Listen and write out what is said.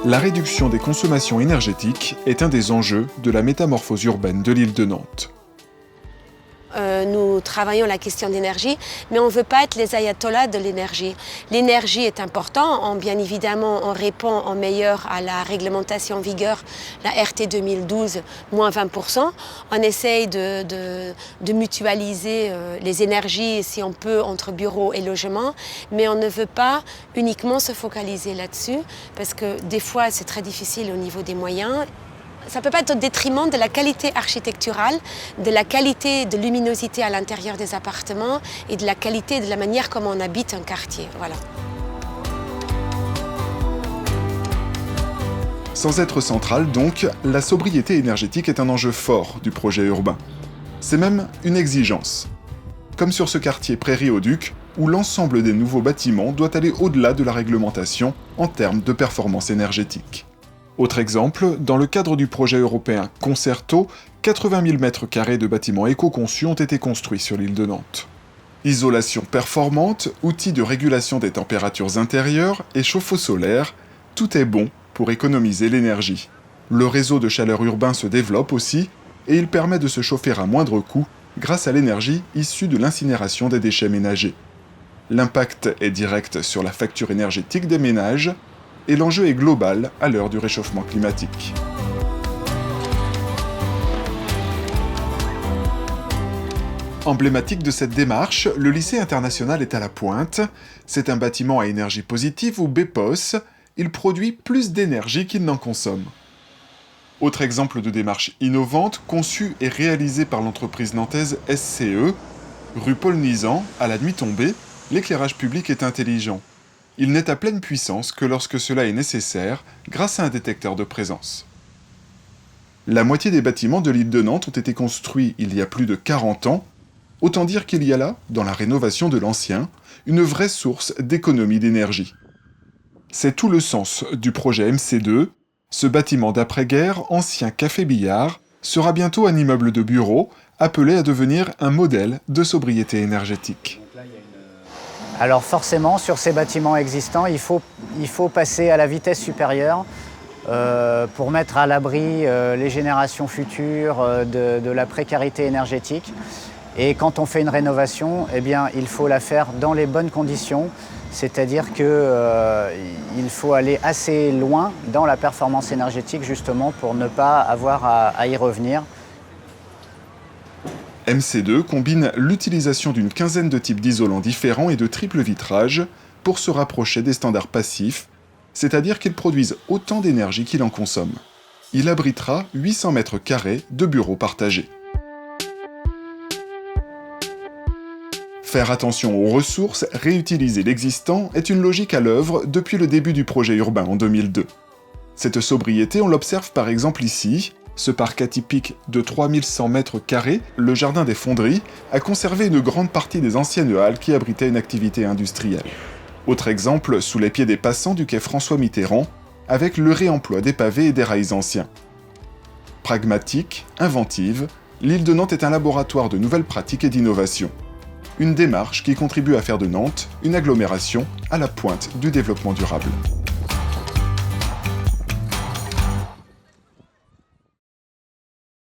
La réduction des consommations énergétiques est un des enjeux de la métamorphose urbaine de l'île de Nantes. Nous travaillons la question d'énergie, mais on ne veut pas être les ayatollahs de l'énergie. L'énergie est importante, bien évidemment, on répond en meilleur à la réglementation en vigueur, la RT 2012, moins 20%. On essaye de mutualiser les énergies, si on peut, entre bureaux et logements, mais on ne veut pas uniquement se focaliser là-dessus, parce que des fois, c'est très difficile au niveau des moyens. Ça ne peut pas être au détriment de la qualité architecturale, de la qualité de luminosité à l'intérieur des appartements et de la qualité de la manière comme on habite un quartier. Voilà. Sans être centrale donc, la sobriété énergétique est un enjeu fort du projet urbain. C'est même une exigence. Comme sur ce quartier Prairie-au-Duc, où l'ensemble des nouveaux bâtiments doit aller au-delà de la réglementation en termes de performance énergétique. Autre exemple, dans le cadre du projet européen Concerto, 80 000 m² de bâtiments éco-conçus ont été construits sur l'île de Nantes. Isolation performante, outils de régulation des températures intérieures et chauffe-eau solaire, tout est bon pour économiser l'énergie. Le réseau de chaleur urbain se développe aussi et il permet de se chauffer à moindre coût grâce à l'énergie issue de l'incinération des déchets ménagers. L'impact est direct sur la facture énergétique des ménages, et l'enjeu est global à l'heure du réchauffement climatique. Emblématique de cette démarche, le lycée international est à la pointe. C'est un bâtiment à énergie positive ou BEPOS. Il produit plus d'énergie qu'il n'en consomme. Autre exemple de démarche innovante, conçue et réalisée par l'entreprise nantaise SCE, rue Paul Nizan, à la nuit tombée, l'éclairage public est intelligent. Il n'est à pleine puissance que lorsque cela est nécessaire, grâce à un détecteur de présence. La moitié des bâtiments de l'île de Nantes ont été construits il y a plus de 40 ans, autant dire qu'il y a là, dans la rénovation de l'ancien, une vraie source d'économie d'énergie. C'est tout le sens du projet MC2. Ce bâtiment d'après-guerre, ancien café-billard, sera bientôt un immeuble de bureau, appelé à devenir un modèle de sobriété énergétique. Alors forcément, sur ces bâtiments existants, il faut passer à la vitesse supérieure pour mettre à l'abri les générations futures de la précarité énergétique. Et quand on fait une rénovation, eh bien, il faut la faire dans les bonnes conditions, c'est-à-dire qu'il faut aller assez loin dans la performance énergétique justement pour ne pas avoir à y revenir. MC2 combine l'utilisation d'une quinzaine de types d'isolants différents et de triple vitrage pour se rapprocher des standards passifs, c'est-à-dire qu'ils produisent autant d'énergie qu'ils en consomment. Il abritera 800 m² de bureaux partagés. Faire attention aux ressources, réutiliser l'existant est une logique à l'œuvre depuis le début du projet urbain en 2002. Cette sobriété, on l'observe par exemple ici. Ce parc atypique de 3100 m², le jardin des Fonderies, a conservé une grande partie des anciennes halles qui abritaient une activité industrielle. Autre exemple, sous les pieds des passants du quai François Mitterrand, avec le réemploi des pavés et des rails anciens. Pragmatique, inventive, l'île de Nantes est un laboratoire de nouvelles pratiques et d'innovation. Une démarche qui contribue à faire de Nantes une agglomération à la pointe du développement durable.